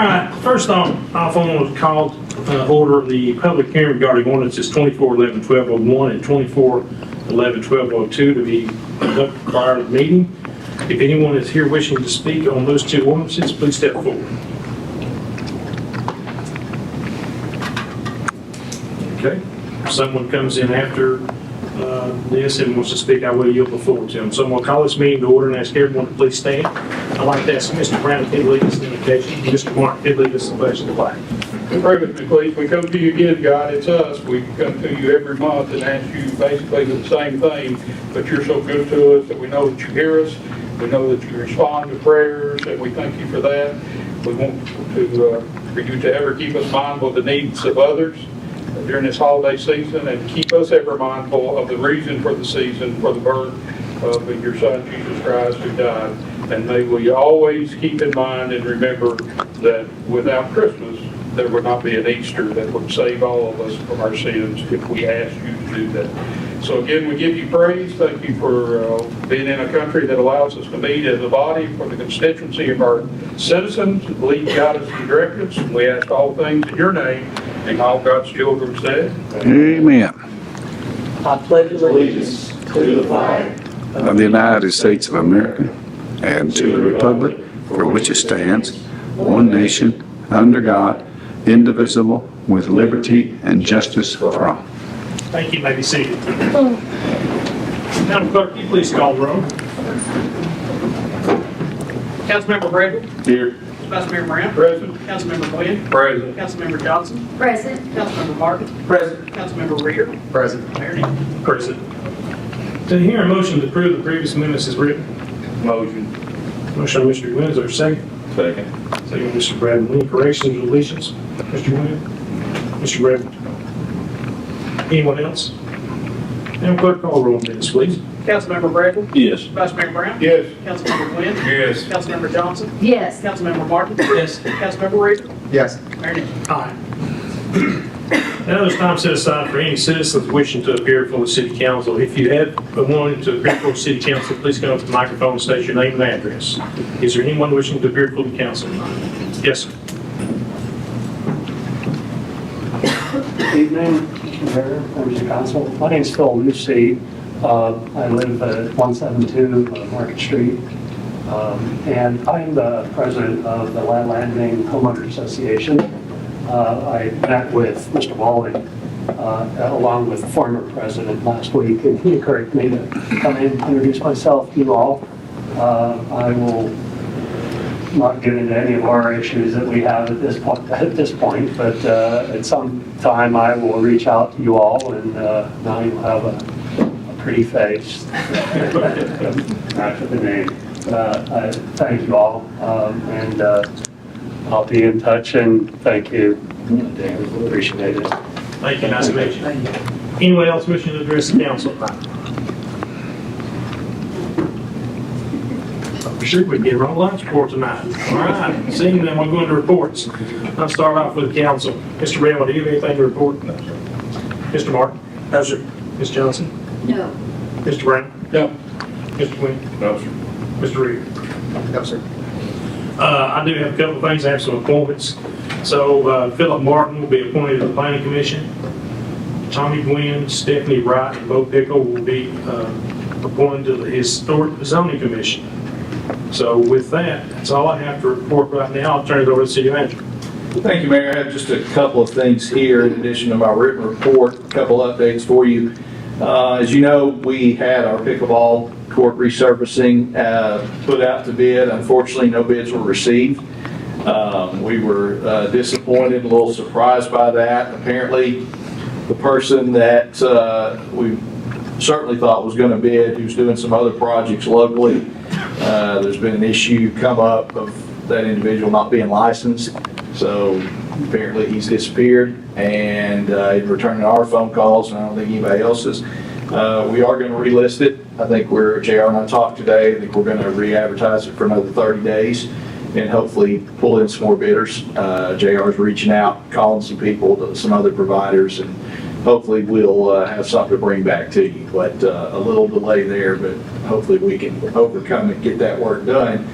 right, first off, I want to call order the public hearing regarding ordinances 24-11-1201 and 24-11-1202 to be conducted prior to the meeting. If anyone is here wishing to speak on those two ordinances, please step forward. Okay, if someone comes in after this and wants to speak, I will yield the floor to them. So I'm going to call this meeting to order and ask everyone to please stand. I'd like to ask Mr. Brown to lead us in the invocation. Mr. Martin to lead us in the pledge of the flag. Pray with me, please. We come to you again, God. It's us. We come to you every month and ask you basically the same thing, but you're so good to us that we know that you hear us. We know that you respond to prayers, and we thank you for that. We want for you to ever keep us mindful of the needs of others during this holiday season, and keep us ever mindful of the reason for the season, for the birth of your Son, Jesus Christ, who died. And may we always keep in mind and remember that without Christmas, there would not be an Easter that would save all of us from our sins if we asked you to do that. So again, we give you praise. Thank you for being in a country that allows us to meet as a body for the constituency of our citizens. Lead, guide us, and direct us. And we ask all things in your name, and all God's children said. Amen. I pledge allegiance to the flag Of the United States of America and to the republic for which it stands, one nation, under God, indivisible, with liberty and justice for all. Thank you. You may be seated. Madam Clerk, will you please call the roll? Councilmember Bradley. Here. Vice Mayor Brown. Present. Councilmember Quinn. Present. Councilmember Johnson. Present. Councilmember Martin. Present. Councilmember Reeder. Present. Mayor Newman. Present. Do I hear a motion to approve the previous minutes as written? Motion. Motion by Mr. Gwynn, is there a second? Second. Second, Mr. Bradley. Any corrections or deletions? Mr. Gwynn? Mr. Bradley? Anyone else? Madam Clerk, call the roll, minutes, please. Councilmember Bradley. Yes. Vice Mayor Brown. Yes. Councilmember Quinn. Yes. Councilmember Johnson. Yes. Councilmember Martin. Yes. Councilmember Reeder. Yes. Mayor Newman. Aye. Now is time set aside for any citizens wishing to appear before the city council. If you have wanted to appear before the city council, please come up to the microphone and state your name and address. Is there anyone wishing to appear before the council tonight? Yes, sir. Good evening, Mayor, members of council. My name is Phil Lucy. I live at 172 Market Street. And I'm the president of the Land Landing Homeowners Association. I met with Mr. Walling along with the former president last week, and he encouraged me to come in and introduce myself to you all. I will not get into any of our issues that we have at this point, but at some time I will reach out to you all, and now you'll have a pretty face after the name. I thank you all, and I'll be in touch, and thank you, David. Appreciate it. Thank you. Nice to meet you. Anyone else wishing to address the council tonight? I'm sure we can get our lunch for tonight. All right. Seeing them, we'll go into reports. I'll start off with the council. Mr. Brown, do you have anything to report? No, sir. Mr. Martin? No, sir. Ms. Johnson? No. Mr. Brown? No. Mr. Quinn? No, sir. Mr. Reed? No, sir. I do have a couple of things. I have some appointments. So Philip Martin will be appointed to the Planning Commission. Tommy Gwynn, Stephanie Wright, and Bo Pickle will be appointed to the Historic Zoning Commission. So with that, that's all I have to report right now. I'll turn it over to the city manager. Thank you, Mayor. I have just a couple of things here in addition to my written report, a couple updates for you. As you know, we had our pickleball court resurfacing put out to bid. Unfortunately, no bids were received. We were disappointed, a little surprised by that. Apparently, the person that we certainly thought was going to bid, who's doing some other projects locally, there's been an issue come up of that individual not being licensed. So apparently he's disappeared, and he's returning our phone calls, and I don't think anybody else is. We are going to relist it. I think JR and I talked today. I think we're going to re-advertise it for another 30 days and hopefully pull in some more bidders. JR's reaching out, calling some people, some other providers, and hopefully we'll have something to bring back to you. But a little delay there, but hopefully we can overcome it, get that work done.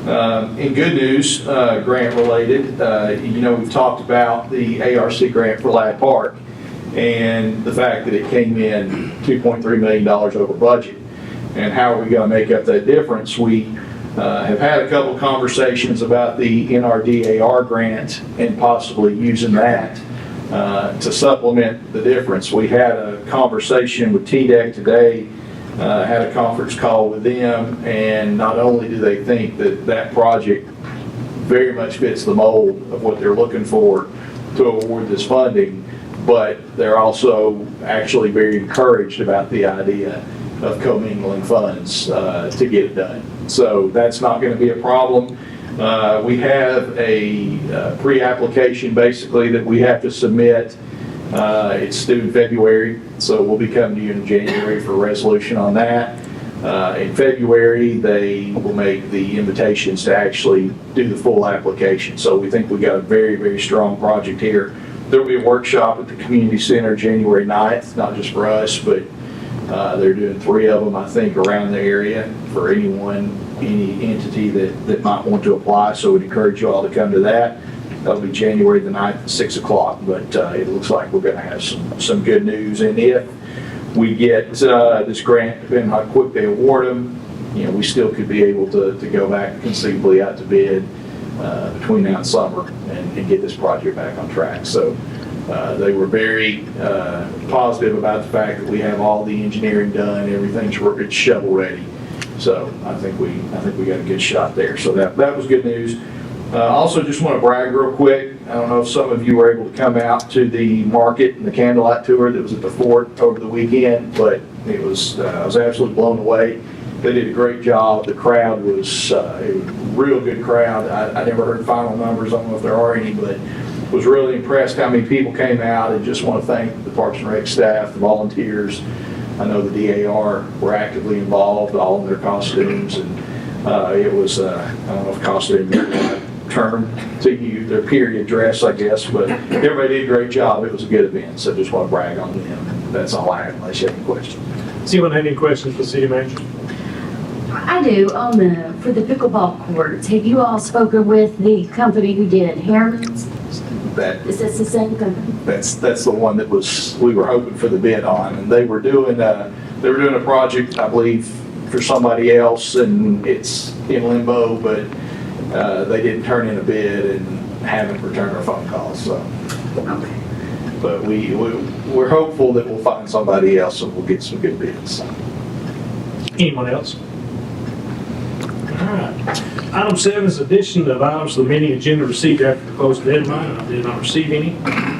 In good news, grant related, we've talked about the ARC grant for Ladd Park and the fact that it came in $2.3 million over budget. And how are we going to make up that difference? We have had a couple conversations about the NRDAR grant and possibly using that to supplement the difference. We had a conversation with TDEC today, had a conference call with them, and not only do they think that that project very much fits the mold of what they're looking for to award this funding, but they're also actually very encouraged about the idea of commingling funds to get it done. So that's not going to be a problem. We have a pre-application basically that we have to submit. It's due in February, so we'll be coming to you in January for a resolution on that. In February, they will make the invitations to actually do the full application. So we think we got a very, very strong project here. There'll be a workshop at the community center January 9th, not just for us, but they're doing 3 of them, I think, around the area for any entity that might want to apply. So we'd encourage you all to come to that. That'll be January the 9th at 6 o'clock, but it looks like we're going to have some good news. And if we get this grant, depending on how quick they award them, we still could be able to go back conceivably out to bid between now and summer and get this project back on track. So they were very positive about the fact that we have all the engineering done, everything's it's shovel ready. So I think we got a good shot there. So that was good news. Also, just want to brag real quick. I don't know if some of you were able to come out to the market and the candlelight tour that was at the fort over the weekend, but I was absolutely blown away. They did a great job. The crowd was a real good crowd. I never heard final numbers. I don't know if there are any, but was really impressed how many people came out, and just want to thank the Parks and Rec staff, the volunteers. I know the DAR were actively involved, all in their costumes, and it was, I don't know if costume is the right term to use, their period dress, I guess, but everybody did a great job. It was a good event, so just want to brag on them. That's all I have, unless you have any questions. Does anyone have any questions for the city manager? I do. For the pickleball courts, have you all spoken with the company who did Harriman's? Is this the same company? That's the one that we were hoping for the bid on, and they were doing a project, I believe, for somebody else, and it's in limbo, but they didn't turn in a bid and haven't returned our phone calls. So, Okay. but we're hopeful that we'll find somebody else and we'll get some good bids. Anyone else? All right. Item 7 is addition of items to the meeting agenda received after the close of the deadline, and I did not receive any.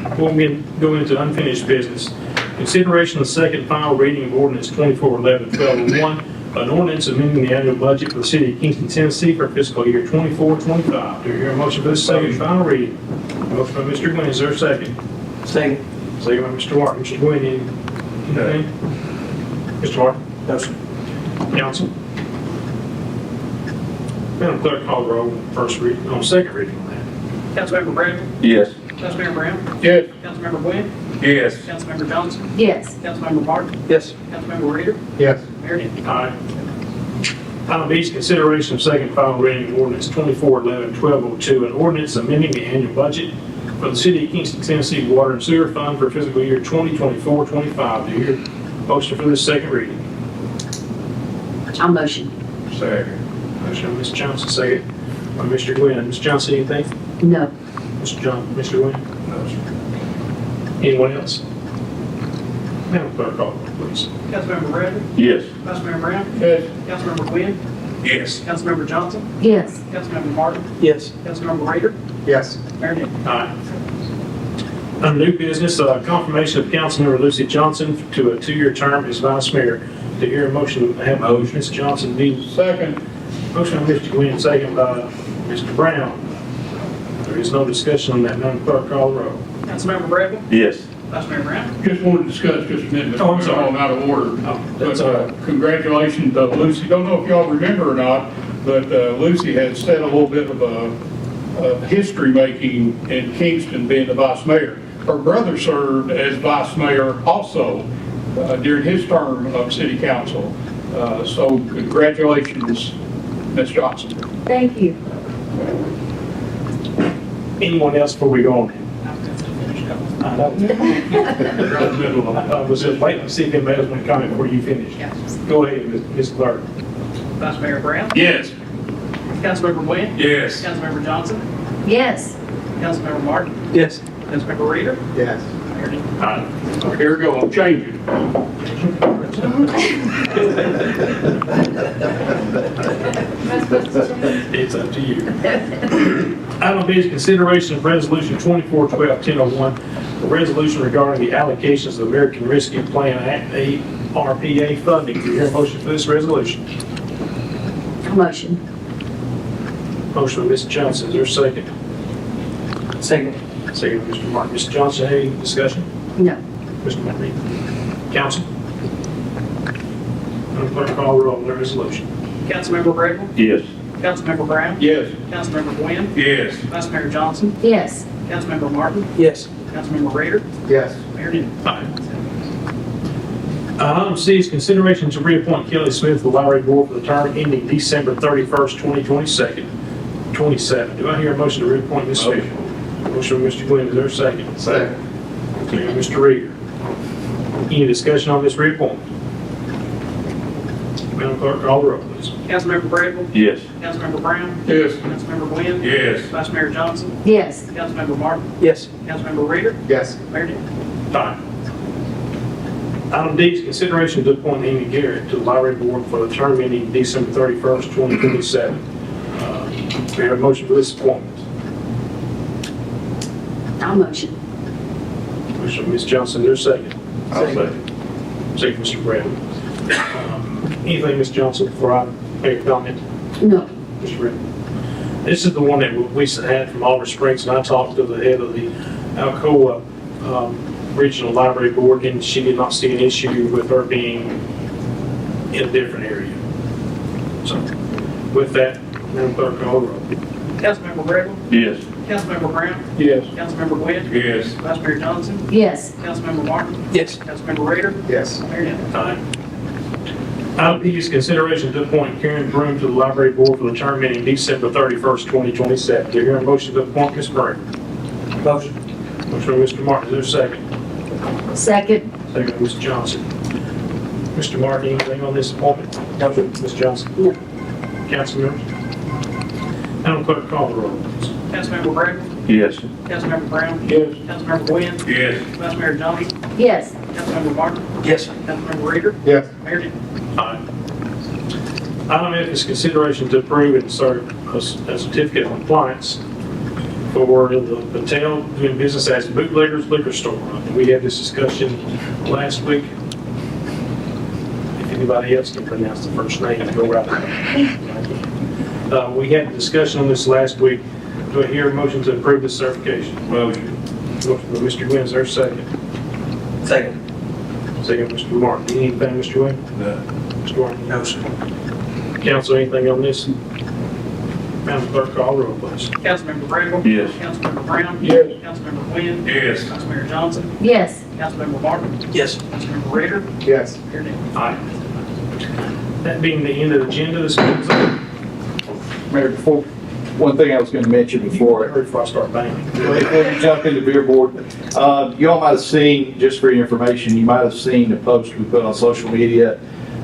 Before we go into unfinished business, consideration of the second final reading of ordinance 2411-1201, an ordinance amending the annual budget for the city of Kingston, Tennessee for fiscal year 24-25. Do you hear a motion for this second final reading? Motion by Mr. Gwynn, is there a second? Second. Second by Mr. Martin. Mr. Gwynn, anything? Mr. Martin? No, sir. Council? Madam Clerk, call the roll on first reading, on second reading on that. Councilmember Bradley? Yes. Councilmember Brown? Yes. Councilmember Gwynn? Yes. Councilmember Johnson? Yes. Councilmember Martin? Yes. Councilmember Reader? Yes. Mayor Denton? Aye. Item B is consideration of second final reading of ordinance 2411-1202, an ordinance amending the annual budget for the city of Kingston, Tennessee Water and Sewer Fund for fiscal year 2024-25. Do you hear a motion for this second reading? I'll motion. Second. Motion by Ms. Johnson, second by Mr. Gwynn. Ms. Johnson, anything? No. Mr. Gwynn? No, sir. Anyone else? Madam Clerk, call the roll, please. Councilmember Bradley? Yes. Councilmember Brown? Yes. Councilmember Gwynn? Yes. Councilmember Johnson? Yes. Councilmember Martin? Yes. Councilmember Reader? Yes. Mayor Denton? Aye. Under new business, confirmation of Councilmember Lucy Johnson to a 2-year term as vice mayor. To hear a motion, have Ms. Johnson be Second. motion by Mr. Gwynn, second by Mr. Brown. There is no discussion on that. Madam Clerk, call the roll. Councilmember Bradley? Yes. Vice Mayor Brown? Just wanted to discuss just a minute. Oh, I'm sorry. I'm out of order. Oh, But that's all right. congratulations to Lucy. Don't know if y'all remember or not, but Lucy has set a little bit of a history making in Kingston being the vice mayor. Her brother served as vice mayor also during his term of city council. So congratulations, Ms. Johnson. Thank you. Anyone else before we go on? I know. I was just waiting to see if anybody else want to comment before you finish. Go ahead, Ms. Clark. Vice Mayor Brown. Yes. Councilmember Wynn. Yes. Councilmember Johnson. Yes. Councilmember Martin. Yes. Councilmember Reader. Yes. Mayor Denton. Here we go, I'm changing. It's up to you. Item B is consideration of resolution 2412-1001, a resolution regarding the allocations of American Rescue Plan Act, ARPA funding. Do you hear a motion for this resolution? Motion. Motion by Ms. Johnson, is there a second? Second. Second by Mr. Martin. Ms. Johnson, any discussion? No. Mr. Martin? Council? Madam Clerk, call the roll on the resolution. Councilmember Bradford. Yes. Councilmember Brown. Yes. Councilmember Wynn. Yes. Vice Mayor Johnson. Yes. Councilmember Martin. Yes. Councilmember Reader. Yes. Mayor Denton. Item C is consideration to reappoint Kelly Smith to the Library Board for the term ending December 31st, 2027. Do I hear a motion to reappoint Ms. Smith? Motion by Mr. Quinn, is there a second? Second. Second by Mr. Reader. Any discussion on this reappointment? Madam Clerk, call the roll, please. Councilmember Bradford. Yes. Councilmember Brown. Yes. Councilmember Wynn. Yes. Vice Mayor Johnson. Yes. Councilmember Martin. Yes. Councilmember Reader. Yes. Mayor Denton. Fine. Item D is consideration to appoint Amy Garrett to the Library Board for the term ending December 31st, 2027. We have a motion for this appointment. I'll motion. Motion by Ms. Johnson, is there a second? I'll second. Second, Mr. Bradley. Anything, Ms. Johnson, before I make a comment? No. Mr. Bradley? This is the one that we had from Oliver Springs, and I talked to the head of the Alcoa Regional Library Board, and she did not see an issue with her being in a different area. So, with that, Madam Clerk, call the roll. Councilmember Bradford. Yes. Councilmember Brown. Yes. Councilmember Wynn. Yes. Vice Mayor Johnson. Yes. Councilmember Martin. Yes. Councilmember Reader. Yes. Mayor Denton. Aye. Item E is consideration to appoint Karen Broom to the Library Board for the term ending December 31st, 2027. Do you hear a motion to appoint Ms. Broom? Motion. Motion by Mr. Martin, is there a second? Second. Second by Ms. Johnson. Mr. Martin, anything on this appointment? No. Ms. Johnson? No. Council members? Madam Clerk, call the roll, please. Councilmember Bradford. Yes. Councilmember Brown. Yes. Councilmember Wynn. Yes. Vice Mayor Johnson. Yes. Councilmember Martin. Yes. Councilmember Reader. Yes. Mayor Denton. Aye. Item F is consideration to approve and serve a certificate of compliance for the Patel doing business as Bootleggers Liquor Store. We had this discussion last week. If anybody else can pronounce the first name, go right ahead. We had a discussion on this last week. Do I hear a motion to approve this certification? Motion. Motion by Mr. Gwynn, is there a second? Second. Second, Mr. Martin. Anything, Mr. Gwynn? No. Mr. Martin? No, sir. Council, anything on this? Madam Clerk, call the roll, please. Councilmember Bradford. Yes. Councilmember Brown. Yes. Councilmember Wynn. Yes. Vice Mayor Johnson. Yes. Councilmember Martin. Yes. Councilmember Reader. Yes. Mayor Denton. Aye. That being the end of the agenda, this meeting's over. Mayor, one thing I was going to mention before Hurry before I start banging. Before you jump into beer board, you all might have seen, just for your information, you might have seen the post we put on social media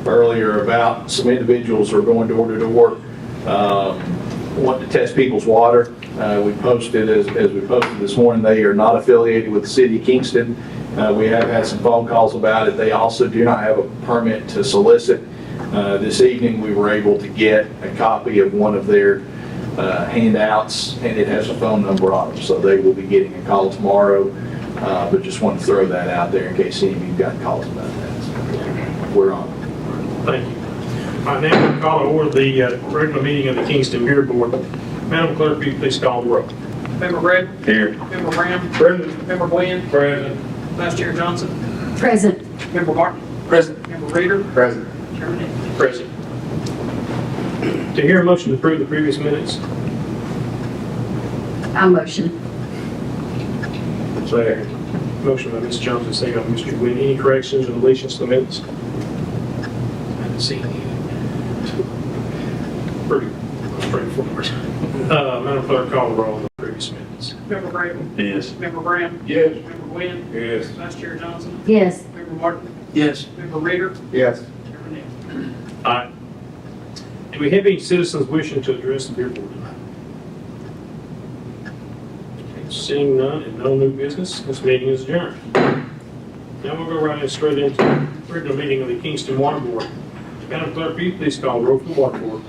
earlier about some individuals who are going door to door, wanting to test people's water. We posted, as we posted this morning, they are not affiliated with the city of Kingston. We have had some phone calls about it. They also do not have a permit to solicit. This evening, we were able to get a copy of one of their handouts, and it has a phone number on it, so they will be getting a call tomorrow. But just want to throw that out there in case any of you got calls about that. So we're on. Thank you. All right, now we'll call to order the regular meeting of the Kingston Beer Board. Madam Clerk, will you please call the roll? Member Bradford. Here. Member Brown. Present. Member Wynn. Present. Vice Chair Johnson. Present. Member Martin. Present. Member Reader. Present. Chairman Denton. Present. To hear a motion to approve the previous minutes? I'll motion. Second. Motion by Ms. Johnson, second by Mr. Gwynn. Any corrections or deletions to the minutes? I haven't seen any. Pretty straightforward. report. Madam Clerk, call the roll on the previous minutes. Member Bradley? Yes. Member Brown? Yes. Member Glenn? Yes. Vice Chair Johnson? Yes. Member Martin? Yes. Member Reader? Yes. Chairman Evans? Aye. Do we have any citizens wishing to address the beer board tonight? Okay, seeing none and no new business, this meeting is adjourned. Now we'll go right in straight into the regular meeting of the Kingston Water Board. Madam Clerk, will you please call the roll for the water board?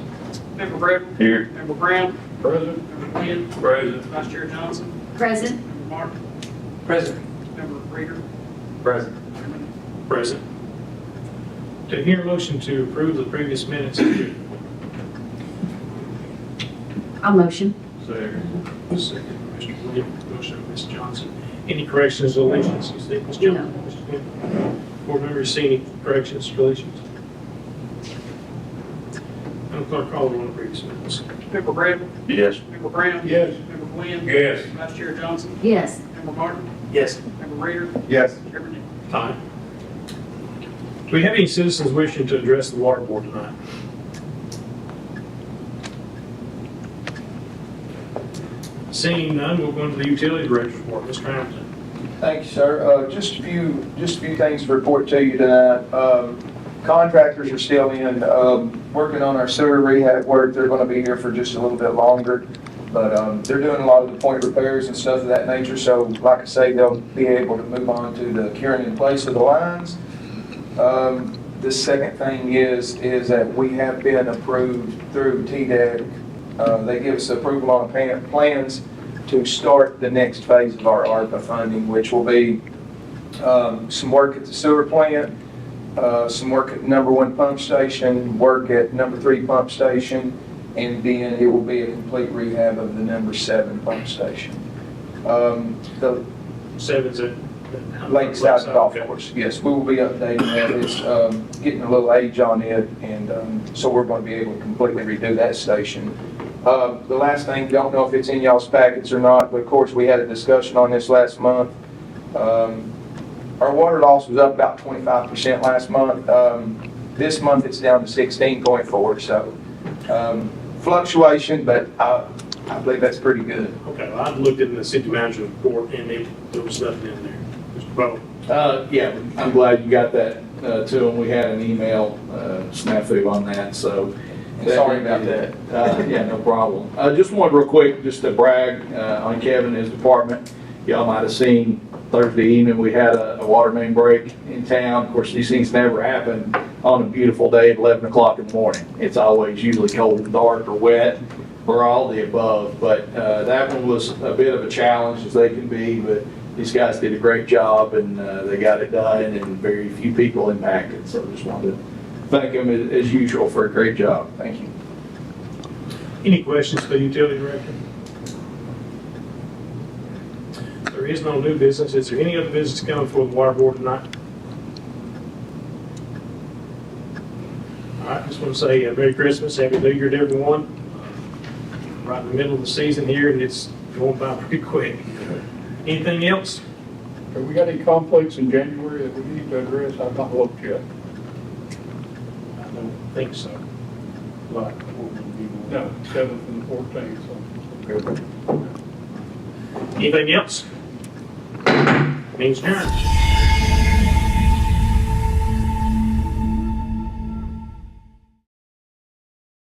Member Bradley? Here. Member Brown? Present. Member Glenn? Present. Vice Chair Johnson? Present. Member Martin? Present. Member Reader? Present. Chairman Evans? Present. To hear a motion to approve the previous minutes. I'll motion. Second, Mr. Williams, motion by Ms. Johnson. Any corrections or deletions? You think, Ms. Johnson? Mr. Williams? Board members see any corrections or deletions? Madam Clerk, call the roll on the previous minutes. Member Bradley? Yes. Member Brown? Yes. Member Glenn? Yes. Vice Chair Johnson? Yes. Member Martin? Yes. Member Reader? Yes. Chairman Evans? Aye. Do we have any citizens wishing to address the water board tonight? Seeing none, we'll go into the utility director's report. Mr. Hamilton. Thank you, sir. Just a few things to report to you tonight. Contractors are still in, working on our sewer rehab work. They're gonna be here for just a little bit longer. But, they're doing a lot of the point repairs and stuff of that nature. So like I say, they'll be able to move on to the curing in place of the lines. The second thing is that we have been approved through TDEC. They give us approval on plans to start the next phase of our ARPA funding, which will be some work at the sewer plant, some work at number 1 pump station, work at number 3 pump station, and then it will be a complete rehab of the number 7 pump station. The Seven's at Lakeside Golf Okay. Course, yes, we will be updating that. It's getting a little age on it, and so we're going to be able to completely redo that station. The last thing, don't know if it's in y'all's packets or not, but of course, we had a discussion on this last month. Our water loss was up about 25% last month. This month, it's down to 16.4, so fluctuation, but I believe that's pretty good. Okay, well, I've looked in the city manager report and there was nothing in there. Mr. Bo. Yeah, I'm glad you got that to him. We had an email snafu on that, so. Sorry about that. Yeah, no problem. I just wanted real quick, just to brag on Kevin and his department. Y'all might have seen Thursday evening, we had a water main break in town. Of course, these things never happen on a beautiful day at 11 o'clock in the morning. It's always usually cold and dark or wet or all the above. But that one was a bit of a challenge as they can be, but these guys did a great job and they got it done and very few people impacted. So just wanted to thank them as usual for a great job. Thank you. Any questions for the utility director? There is no new business. Is there any other business coming for the water board tonight? All right, just want to say Merry Christmas, Happy New Year to everyone. Right in the middle of the season here, and it's going by pretty quick. Anything else? Have we got any conflicts in January that we need to address? I've not looked yet. I don't think so. Like, No, 7th and 14th, so. anything else? Means adjourned.